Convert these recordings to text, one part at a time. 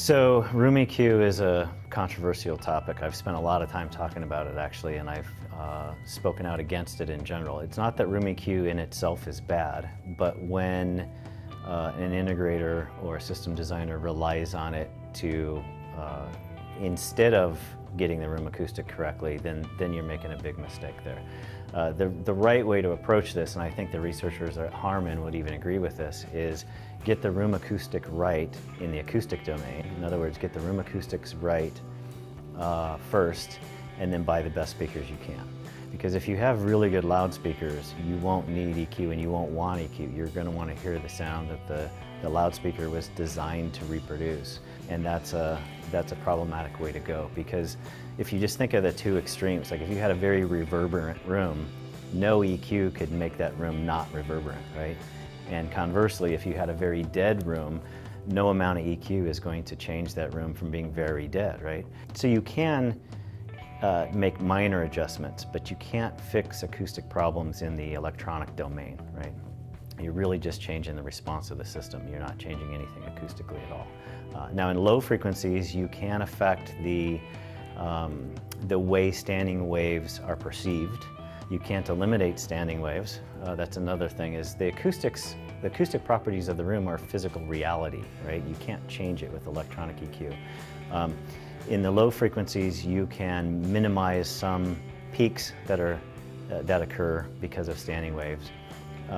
So room EQ is a controversial topic. I've spent a lot of time talking about it actually, and I've spoken out against it in general. It's not that room EQ in itself is bad, but when an integrator or a system designer relies on it to, instead of getting the room acoustic correctly, then you're making a big mistake there. The right way to approach this, and I think the researchers at Harman would even agree with this, is get the room acoustic right in the acoustic domain. In other words, get the room acoustics right first, and then buy the best speakers you can. Because if you have really good loudspeakers, you won't need EQ and you won't want EQ. You're going to want to hear the sound that the loudspeaker was designed to reproduce. And that's a problematic way to go, because if you just think of the two extremes, like if you had a very reverberant room, no EQ could make that room not reverberant, right? And conversely, if you had a very dead room, no amount of EQ is going to change that room from being very dead, right? So you can make minor adjustments, but you can't fix acoustic problems in the electronic domain, right? You're really just changing the response of the system. You're not changing anything acoustically at all. Now in low frequencies, you can affect the way standing waves are perceived. You can't eliminate standing waves. That's another thing, is the acoustic properties of the room are physical reality, right? You can't change it with electronic EQ. In the low frequencies, you can minimize some peaks that occur because of standing waves,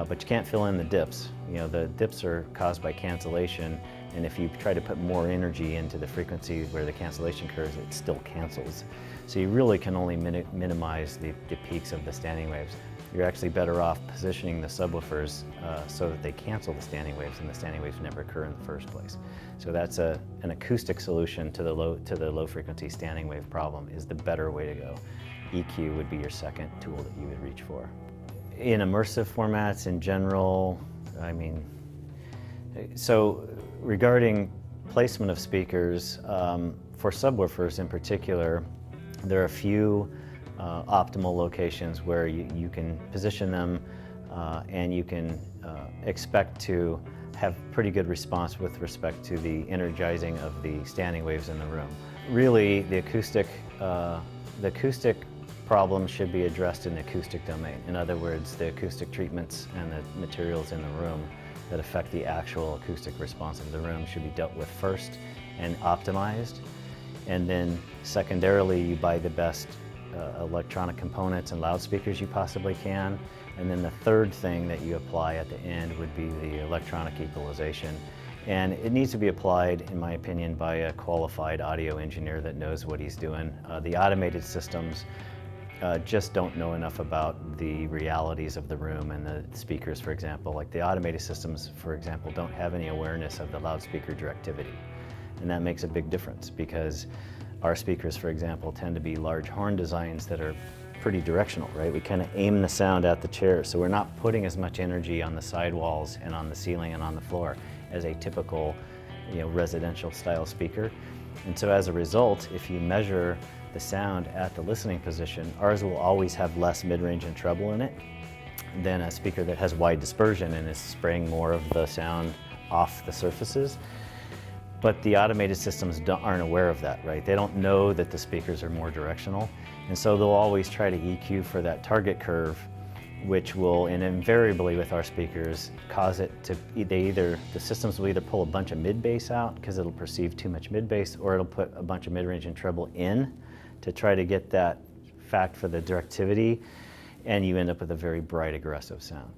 but you can't fill in the dips. You know, the dips are caused by cancellation, and if you try to put more energy into the frequency where the cancellation occurs, it still cancels. So you really can only minimize the peaks of the standing waves. You're actually better off positioning the subwoofers so that they cancel the standing waves, and the standing waves never occur in the first place. So that's an acoustic solution to the low frequency standing wave problem, is the better way to go. EQ would be your second tool that you would reach for. In immersive formats in general, I mean, so regarding placement of speakers, for subwoofers in particular, there are a few optimal locations where you can position them and you can expect to have pretty good response with respect to the energizing of the standing waves in the room. Really, the acoustic problem should be addressed in the acoustic domain. In other words, the acoustic treatments and the materials in the room that affect the actual acoustic response of the room should be dealt with first and optimized. And then secondarily, you buy the best electronic components and loudspeakers you possibly can. And then the third thing that you apply at the end would be the electronic equalization. And it needs to be applied, in my opinion, by a qualified audio engineer that knows what he's doing. The automated systems just don't know enough about the realities of the room and the speakers, for example. Like the automated systems, for example, don't have any awareness of the loudspeaker directivity. And that makes a big difference, because our speakers, for example, tend to be large horn designs that are pretty directional, right? We kind of aim the sound at the chair, so we're not putting as much energy on the sidewalls and on the ceiling and on the floor as a typical, residential style speaker. And so as a result, if you measure the sound at the listening position, ours will always have less mid-range and treble in it than a speaker that has wide dispersion and is spraying more of the sound off the surfaces. But the automated systems aren't aware of that, right? They don't know that the speakers are more directional. And so they'll always try to EQ for that target curve, which will, and invariably with our speakers, cause it to, the systems will either pull a bunch of mid-bass out because it'll perceive too much mid-bass, or it'll put a bunch of mid-range and treble in to try to get that fact for the directivity, and you end up with a very bright, aggressive sound.